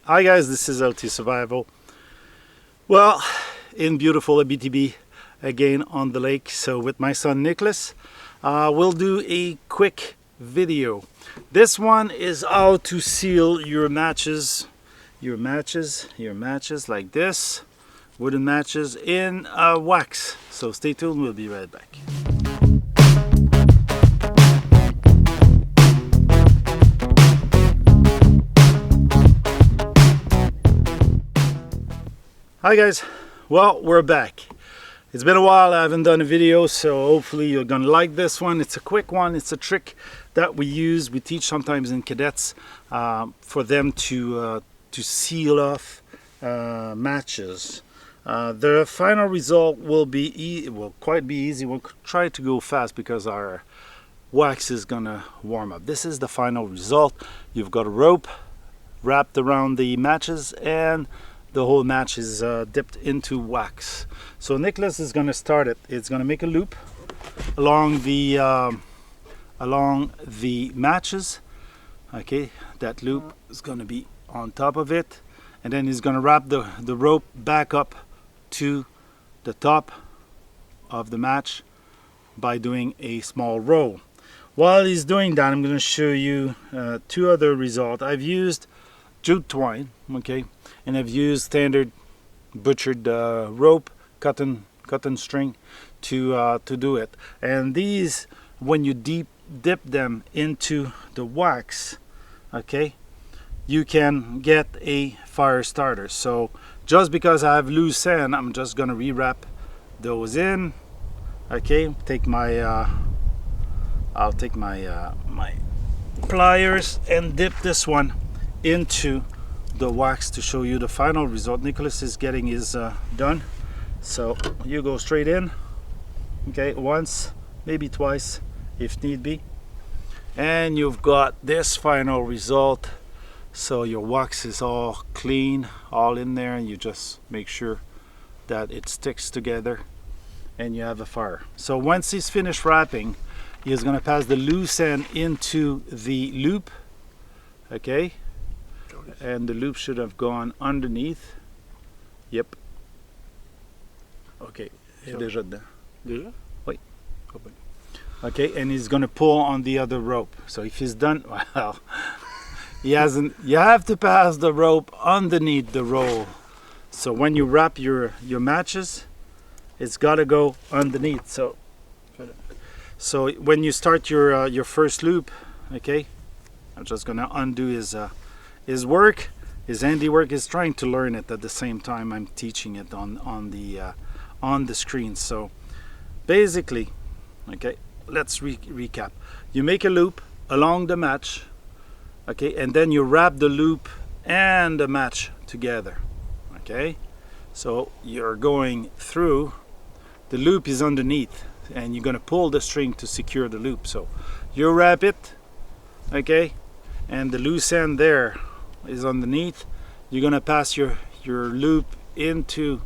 Hi guys, this is LT Survival. Well, in beautiful Abitibi again on the lake. So with my son Nicholas, we'll do a quick video. This one is how to seal your matches like this, wooden matches in wax. So stay tuned, we'll be right back. Hi guys, well, we're back. It's been a while, I haven't done a video, so hopefully you're gonna like this one. It's a quick one. It's a trick that we teach sometimes in cadets for them to seal off matches. The final result will be quite be easy. We'll try to go fast because our wax is gonna warm up. This is the final result. You've got a rope wrapped around the matches and the whole match is dipped into wax. So Nicholas is going to start it. It's going to make a loop along the matches. Okay, that loop is going to be on top of it, and then he's going to wrap the rope back up to the top of the match by doing a small roll. While he's doing that, I'm going to show you two other results. I've used jute twine, okay, and I've used standard butchered rope, cotton string to do it. And these, when you dip them into the wax, okay, you can get a fire starter. So just because I have loose end, I'm just gonna rewrap those in. Okay, take my I'll take my my pliers and dip this one into the wax to show you the final result. Nicholas is getting his done, so you go straight in, okay, once, maybe twice if need be, and you've got this final result. So your wax is all clean, all in there, and you just make sure that it sticks together and you have a fire. So once he's finished wrapping, he's going to pass the loose end into the loop, okay, and the loop should have gone underneath. Yep. Okay. Déjà dedans. Déjà? Oui. Okay, and he's gonna pull on the other rope. So if he's done, well, he hasn't. You have to pass the rope underneath the roll. So when you wrap your matches, it's gotta go underneath. So when you start your first loop, okay, I'm just gonna undo his work, his handiwork. Is trying to learn it at the same time I'm teaching it on the screen. So basically, okay, let's recap. You make a loop along the match, okay, and then you wrap the loop and the match together, okay. So you're going through, the loop is underneath, and you're gonna pull the string to secure the loop. So you wrap it, okay, and the loose end there is underneath. You're gonna pass your loop into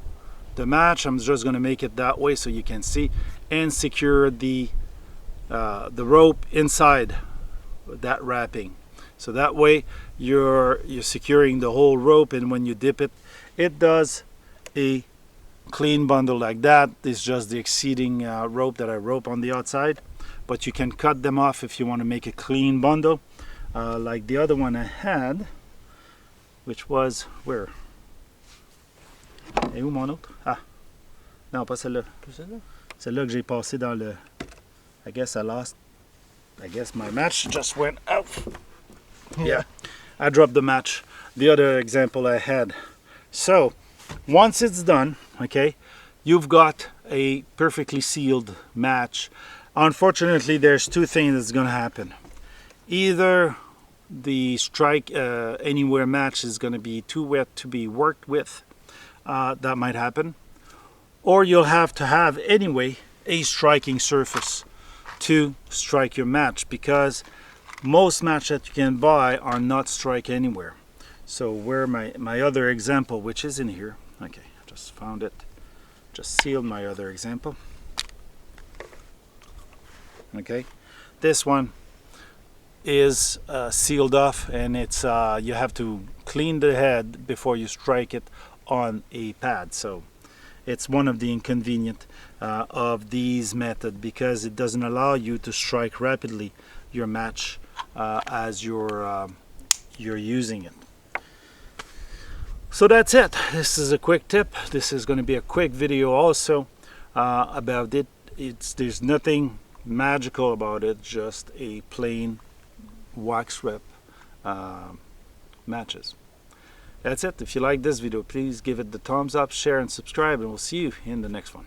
the match. I'm just gonna make it that way so you can see, and secure the rope inside that wrapping. So that way you're securing the whole rope, and when you dip it, it does a clean bundle like that. It's just the exceeding rope that I rope on the outside, but you can cut them off if you want to make a clean bundle, like the other one I had, which was where? Et où mon autre? Ah, non, pas celle-là. Celle-là que j'ai passé dans le. I guess my match just went out. Yeah, I dropped the match. The other example I had. So once it's done, okay, you've got a perfectly sealed match. Unfortunately, there's two things that's gonna happen. Either the strike anywhere match is going to be too wet to be worked with, that might happen, or you'll have to have anyway a striking surface to strike your match, because most matches that you can buy are not strike anywhere. So where my other example, which is in here, okay, I just found it, just sealed my other example, okay, this one is sealed off, and it's you have to clean the head before you strike it on a pad. So it's one of the inconvenient of these method, because it doesn't allow you to strike rapidly your match as you're using it. So that's it. This is a quick tip. This is going to be a quick video also about it. There's nothing magical about it, just a plain wax rep matches. That's it. If you like this video, please give it the thumbs up, share and subscribe, and we'll see you in the next one.